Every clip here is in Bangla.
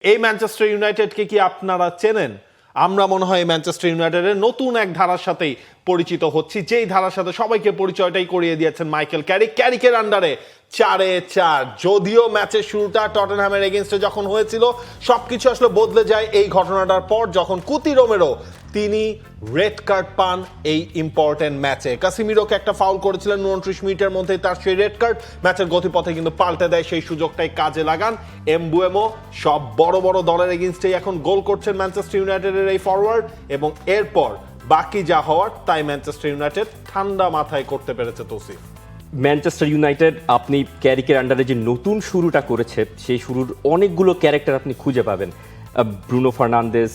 এই ম্যানচেস্টার ইউনাইটেডকে কি আপনারা চেনেন? আমরা মনে হয় ম্যানচেস্টার ইউনাইটেডের নতুন এক ধারার সাথেই পরিচিত হচ্ছি, যেই ধারার সাথে সবাইকে পরিচয়টাই করিয়ে দিয়েছেন মাইকেল ক্যারিক। ক্যারিকের আন্ডারে 4-4। যদিও ম্যাচের শুরুটা টটেনহ্যামের এগেইনস্টে যখন হয়েছিল, সবকিছু আসলে বদলে যায় এই ঘটনাটার পর, যখন কুতি রোমেরো তিনি রেড কার্ড পান এই ইম্পর্টেন্ট ম্যাচে। কাসিমিরোকে একটা ফাউল করেছিলেন 29 মিনিটের মধ্যে, তার সেই রেড কার্ড ম্যাচের গতিপথে কিন্তু পাল্টে দেয়, সেই সুযোগটাই কাজে লাগান এমবুয়েমো। সব বড় বড় দলের এগেইনস্টেই এখন গোল করছেন ম্যানচেস্টার ইউনাইটেডের এই ফরওয়ার্ড, এবং এরপর বাকি যা হওয়ার তাই ম্যানচেস্টার ইউনাইটেড ঠান্ডা মাথায় করতে পেরেছে। তৌসিফ, ম্যানচেস্টার ইউনাইটেড আপনি ক্যারিকের আন্ডারে যে নতুন শুরুটা করেছে, সেই শুরুর অনেকগুলো ক্যারেক্টার আপনি খুঁজে পাবেন। ব্রুনো ফার্নান্দেস,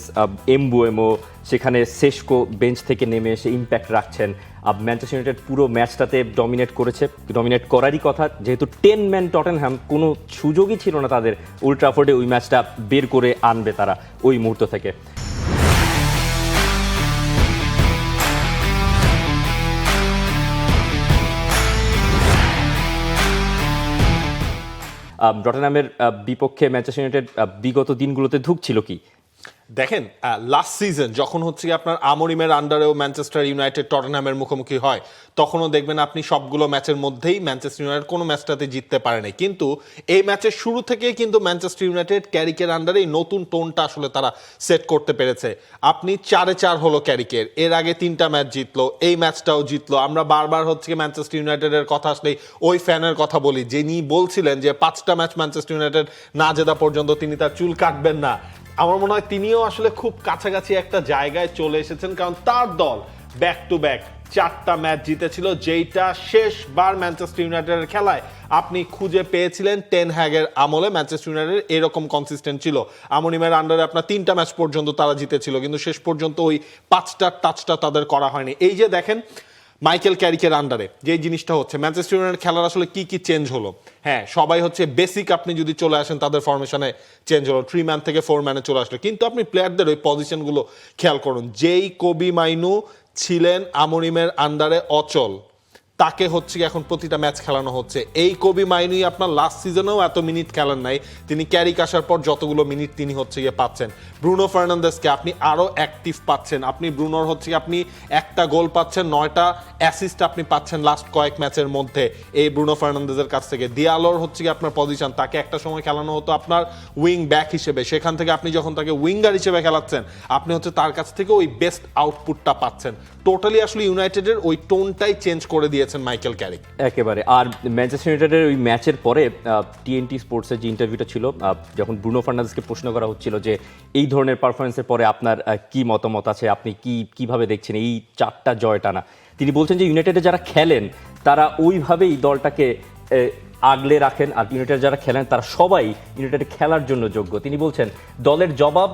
এমবুয়েমো, সেখানে সেশকো বেঞ্চ থেকে নেমে এসে ইম্প্যাক্ট রাখছেন। ম্যানচেস্টার ইউনাইটেড পুরো ম্যাচটাতে ডমিনেট করারই কথা, যেহেতু 10 ম্যান টটেনহ্যাম কোনো সুযোগই ছিল না তাদের ওল্ড ট্রাফোর্ডে ওই ম্যাচটা বের করে আনবে তারা ওই মুহূর্ত থেকে। টটেনহ্যামের বিপক্ষে ম্যানচেস্টার ইউনাইটেড বিগত দিনগুলোতে ধুঁকছিল কি? দেখেন, লাস্ট সিজন যখন হচ্ছে আপনার আমরিমের আন্ডারেও ম্যানচেস্টার ইউনাইটেড টটেনহ্যামের মুখোমুখি হয়, তখনও দেখবেন আপনি সবগুলো ম্যাচের মধ্যেই ম্যানচেস্টার ইউনাইটেড কোনো ম্যাচটাতে জিততে পারেনি। কিন্তু এই ম্যাচের শুরু থেকেই কিন্তু ম্যানচেস্টার ইউনাইটেড ক্যারিকের আন্ডারে এই নতুন টোনটা আসলে তারা সেট করতে পেরেছে। আপনি 4-4 হলো ক্যারিকের, এর আগে 3টা ম্যাচ জিতলো, এই ম্যাচটাও জিতলো। আমরা বারবার হচ্ছে ম্যানচেস্টার ইউনাইটেডের কথা আসলেই ওই ফ্যানের কথা বলি, যিনি বলছিলেন যে 5টা ম্যাচ ম্যানচেস্টার ইউনাইটেড না জেতা পর্যন্ত তিনি তার চুল কাটবেন না। আমার মনে হয় তিনিও আসলে খুব কাছাকাছি একটা জায়গায় চলে এসেছেন, কারণ তার দল ব্যাক টু ব্যাক 4টা ম্যাচ জিতেছিল, যেইটা শেষবার ম্যানচেস্টার ইউনাইটেডের খেলায় আপনি খুঁজে পেয়েছিলেন টেন হ্যাগের আমলে ম্যানচেস্টার ইউনাইটেড এরকম কনসিস্টেন্ট ছিল। আমনিমের আন্ডারে আপনার 3টা ম্যাচ পর্যন্ত তারা জিতেছিল, কিন্তু শেষ পর্যন্ত ওই 5টার টাচটা তাদের করা হয়নি। এই যে দেখেন মাইকেল ক্যারিকের আন্ডারে যে জিনিসটা হচ্ছে, ম্যানচেস্টার ইউনাইটেড খেলার আসলে কি কি চেঞ্জ হলো। হ্যাঁ, সবাই হচ্ছে বেসিক আপনি যদি চলে আসেন তাদের ফরমেশনে চেঞ্জ হলো, 3 ম্যান থেকে 4 ম্যানে চলে আসলো, কিন্তু আপনি প্লেয়ারদের ওই পজিশনগুলো খেয়াল করুন। যেই কোবি মাইনু ছিলেন আমরিমের আন্ডারে অচল, তাকে হচ্ছে এখন প্রতিটা ম্যাচ খেলানো হচ্ছে। এই কোবি মাইনুই আপনার লাস্ট সিজনেও এত মিনিট খেলেন নাই, তিনি ক্যারিক আসার পর যতগুলো মিনিট তিনি হচ্ছে গিয়ে পাচ্ছেন। ব্রুনো ফার্নান্দেসকে আপনি আরও অ্যাক্টিভ পাচ্ছেন, আপনি ব্রুনোর হচ্ছে আপনি একটা গোল পাচ্ছেন, 9টা অ্যাসিস্ট আপনি পাচ্ছেন লাস্ট কয়েক ম্যাচের মধ্যে এই ব্রুনো ফার্নান্দেসের কাছ থেকে। দিয়ালোর হচ্ছে গিয়ে আপনার পজিশন, তাকে একটা সময় খেলানো হতো আপনার উইং ব্যাক হিসেবে, সেখান থেকে আপনি যখন তাকে উইঙ্গার হিসেবে খেলাচ্ছেন, আপনি হচ্ছে তার কাছ থেকে ওই বেস্ট আউটপুটটা পাচ্ছেন। টোটালি আসলে ইউনাইটেডের ওই টোনটাই চেঞ্জ করে দিয়েছেন মাইকেল ক্যারিক একেবারে। আর ম্যানচেস্টার ইউনাইটেডের ওই ম্যাচের পরে টিএনটি স্পোর্টসের যে ইন্টারভিউটা ছিল, যখন ব্রুনো ফার্নান্দেসকে প্রশ্ন করা হচ্ছিল যে এই ধরনের পারফরমেন্সের পরে আপনার কি মতামত আছে, আপনি কিভাবে দেখছেন এই 4টা জয় টানা, তিনি বলছেন যে ইউনাইটেডে যারা খেলেন তারা ওইভাবেই দলটাকে আগলে রাখেন, আর ইউনাইটেড যারা খেলেন তারা সবাই ইউনাইটেডে খেলার জন্য যোগ্য। তিনি বলছেন দলের জবাব,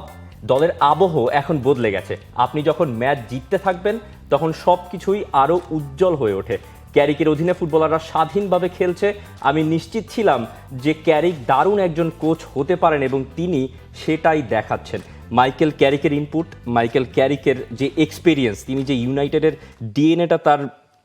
দলের আবহ এখন বদলে গেছে, আপনি যখন ম্যাচ জিততে থাকবেন তখন সব কিছুই আরও উজ্জ্বল হয়ে ওঠে। ক্যারিকের অধীনে ফুটবলাররা স্বাধীনভাবে খেলছে, আমি নিশ্চিত ছিলাম যে ক্যারিক দারুণ একজন কোচ হতে পারেন এবং তিনি সেটাই দেখাচ্ছেন। মাইকেল ক্যারিকের ইনপুট, মাইকেল ক্যারিকের যে এক্সপিরিয়েন্স, তিনি যে ইউনাইটেডের ডিএনএটা তার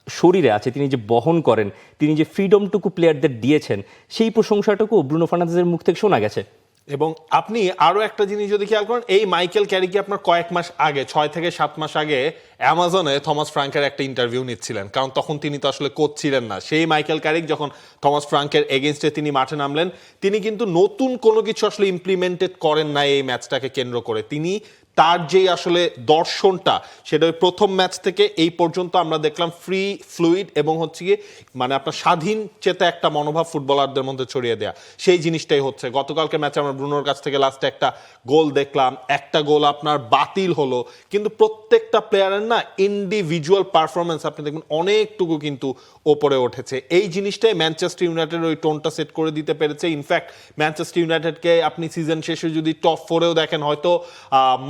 শরীরে আছে, তিনি যে বহন করেন, তিনি যে ফ্রিডমটুকু প্লেয়ারদের দিয়েছেন, সেই প্রশংসাটুকু ব্রুনো ফার্নান্দেসের মুখ থেকে শোনা গেছে। এবং আপনি আরও একটা জিনিস যদি খেয়াল করেন, এই মাইকেল ক্যারিকে আপনার কয়েক মাস আগে, 6 থেকে 7 মাস আগে অ্যামাজনে থমাস ফ্রাঙ্কের একটা ইন্টারভিউ নিচ্ছিলেন, কারণ তখন তিনি তো আসলে কোচ ছিলেন না। সেই মাইকেল ক্যারিক যখন থমাস ফ্রাঙ্কের এগেনস্টে তিনি মাঠে নামলেন, তিনি কিন্তু নতুন কোনো কিছু আসলে ইমপ্লিমেন্টেড করেন না এই ম্যাচটাকে কেন্দ্র করে। তিনি তার যে আসলে দর্শনটা, সেটা ওই প্রথম ম্যাচ থেকে এই পর্যন্ত আমরা দেখলাম ফ্রি ফ্লুইড এবং হচ্ছে গিয়ে মানে আপনার স্বাধীন চেতা একটা মনোভাব ফুটবলারদের মধ্যে ছড়িয়ে দেয়া, সেই জিনিসটাই হচ্ছে। গতকালকে ম্যাচে আমরা ব্রুনোর কাছ থেকে লাস্টে একটা গোল দেখলাম, একটা গোল আপনার বাতিল হলো, কিন্তু প্রত্যেকটা প্লেয়ারের না ইন্ডিভিজুয়াল পারফরমেন্স আপনি দেখবেন অনেকটুকু কিন্তু ওপরে উঠেছে। এই জিনিসটাই ম্যানচেস্টার ইউনাইটেড ওই টোনটা সেট করে দিতে পেরেছে। ইনফ্যাক্ট ম্যানচেস্টার ইউনাইটেডকে আপনি সিজন শেষে যদি টপ 4-এও দেখেন, হয়তো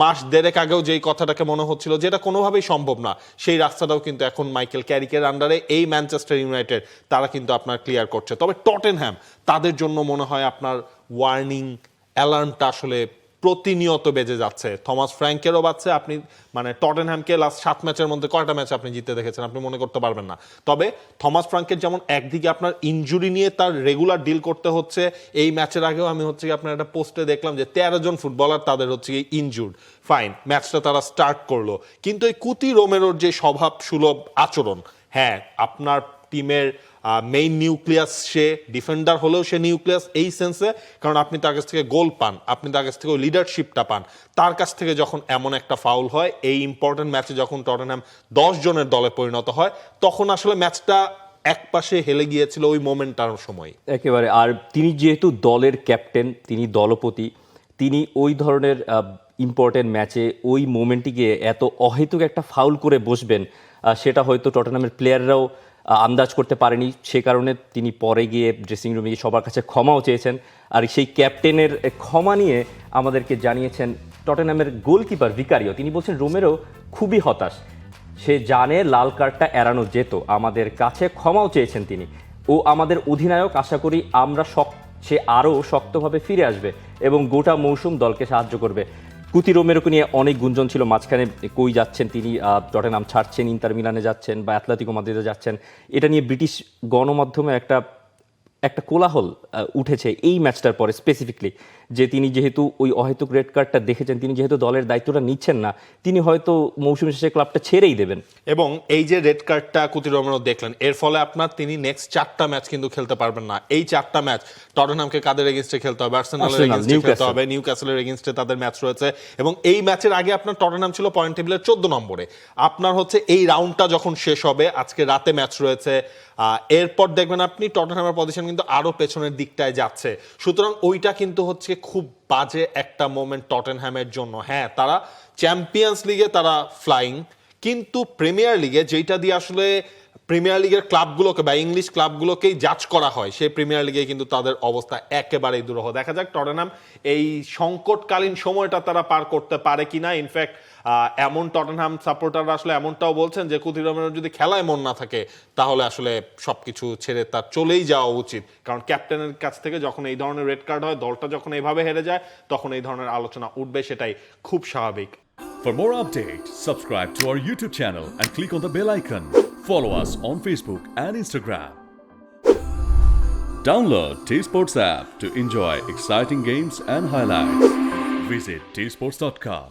মাস দেড়েক আগেও যেই কথাটাকে মনে হচ্ছিল যেটা কোনোভাবেই সম্ভব না, সেই রাস্তাটাও কিন্তু এখন মাইকেল ক্যারিকের আন্ডারে এই ম্যানচেস্টার ইউনাইটেড তারা কিন্তু আপনার ক্লিয়ার করছে। তবে টটেনহ্যাম, তাদের জন্য মনে হয় আপনার ওয়ার্নিং অ্যালার্মটা আসলে প্রতিনিয়ত বেজে যাচ্ছে। থমাস ফ্র্যাঙ্কেরও বাজছে। আপনি মানে টটেনহ্যামকে লাস্ট 7 ম্যাচের মধ্যে কয়টা ম্যাচ আপনি জিততে দেখেছেন আপনি মনে করতে পারবেন না। তবে থমাস ফ্র্যাঙ্কের যেমন একদিকে আপনার ইনজুরি নিয়ে তার রেগুলার ডিল করতে হচ্ছে, এই ম্যাচের আগেও আমি হচ্ছে আপনার একটা পোস্টে দেখলাম যে 13 জন ফুটবলার তাদের হচ্ছে ইনজুর্ড। ফাইন, ম্যাচটা তারা স্টার্ট করলো, কিন্তু এই কুতি রোমেরোর যে স্বভাব সুলভ আচরণ, হ্যাঁ আপনার টিমের মেইন নিউক্লিয়াস, সে ডিফেন্ডার হলেও সে নিউক্লিয়াস এই সেন্সে, কারণ আপনি তার কাছ থেকে গোল পান, আপনি তার কাছ থেকে ওই লিডারশিপটা পান। তার কাছ থেকে যখন এমন একটা ফাউল হয় এই ইম্পর্টেন্ট ম্যাচে, যখন টটেনহ্যাম 10 জনের দলে পরিণত হয়, তখন আসলে ম্যাচটা একপাশে হেলে গিয়েছিল ওই মোমেন্টার সময় একেবারে। আর তিনি যেহেতু দলের ক্যাপ্টেন, তিনি দলপতি, তিনি ওই ধরনের ইম্পর্টেন্ট ম্যাচে ওই মোমেন্টটিকে এত অহেতুক একটা ফাউল করে বসবেন, সেটা হয়তো টটেনহ্যামের প্লেয়াররাও আন্দাজ করতে পারেনি। সে কারণে তিনি পরে গিয়ে ড্রেসিং রুমে গিয়ে সবার কাছে ক্ষমাও চেয়েছেন। আর সেই ক্যাপ্টেনের ক্ষমা নিয়ে আমাদেরকে জানিয়েছেন টটেনহ্যামের গোলকিপার ভিকারিও। তিনি বলছেন রোমেরো খুবই হতাশ, সে জানে লাল কার্ডটা এড়ানো যেত, আমাদের কাছে ক্ষমাও চেয়েছেন তিনি। ও আমাদের অধিনায়ক, আশা করি সে আরও শক্তভাবে ফিরে আসবে এবং গোটা মৌসুম দলকে সাহায্য করবে। কুতি রোমেরোকে নিয়ে অনেক গুঞ্জন ছিল মাঝখানে, কই যাচ্ছেন তিনি, টটেনহাম ছাড়ছেন, ইন্টার মিলানে যাচ্ছেন বা অ্যাথলেটিকো মাদ্রিদে যাচ্ছেন। এটা নিয়ে ব্রিটিশ গণমাধ্যমে একটা কোলাহল উঠেছে এই ম্যাচটার পরে স্পেসিফিকলি, যে তিনি যেহেতু ওই অহেতুক রেড কার্ডটা দেখেছেন, তিনি যেহেতু দলের দায়িত্বটা নিচ্ছেন না, তিনি হয়তো মৌসুম শেষে ক্লাবটা ছেড়েই দেবেন। এবং এই যে রেড কার্ডটা কুতি রোমেরো দেখলেন, এর ফলে আপনার তিনি নেক্সট 4টা ম্যাচ কিন্তু খেলতে পারবেন না। এই 4টা ম্যাচ টটেনহামকে কাদের এগেইনস্টে খেলতে হবে? আর্সেনালের এগেইনস্টে খেলতে হবে, নিউক্যাসলের এগেইনস্টে তাদের ম্যাচ রয়েছে, এবং এই ম্যাচের আগে আপনার টটেনহাম ছিল পয়েন্ট টেবিলের 14 নম্বরে। আপনার হচ্ছে এই রাউন্ডটা যখন শেষ হবে, আজকে রাতে ম্যাচ রয়েছে, এরপর দেখবেন আপনি টটেনহামের পজিশন কিন্তু আরো পেছনের দিকটায় যাচ্ছে। সুতরাং ওইটা কিন্তু হচ্ছে খুব বাজে একটা মোমেন্ট টটেনহ্যামের জন্য। হ্যাঁ, তারা চ্যাম্পিয়ন্স লিগে তারা ফ্লাইং, কিন্তু প্রিমিয়ার লিগে, যেটা দিয়ে আসলে প্রিমিয়ার লিগের ক্লাবগুলোকে বা ইংলিশ ক্লাবগুলোকেই জাজ করা হয়, সেই প্রিমিয়ার লিগে কিন্তু তাদের অবস্থা একেবারেই দুরূহ। দেখা যাক টটেনহাম এই সংকটকালীন সময়টা তারা পার করতে পারে কিনা। ইনফ্যাক্ট এমন টটেনহাম সাপোর্টাররা আসলে এমনটাও বলছেন যে কুতি রোমেরোর যদি খেলায় মন না থাকে, তাহলে আসলে সবকিছু ছেড়ে তার চলেই যাওয়া উচিত। কারণ ক্যাপ্টেনের কাছ থেকে যখন এই ধরনের রেড কার্ড হয়, দলটা যখন এইভাবে হেরে যায়, তখন এই ধরনের আলোচনা উঠবে, সেটাই খুব স্বাভাবিক। For more updates, subscribe to our YouTube channel and click on the bell icon. Follow us on Facebook and Instagram. Download T-Sports app to enjoy exciting games and highlights. Visit tsports.com.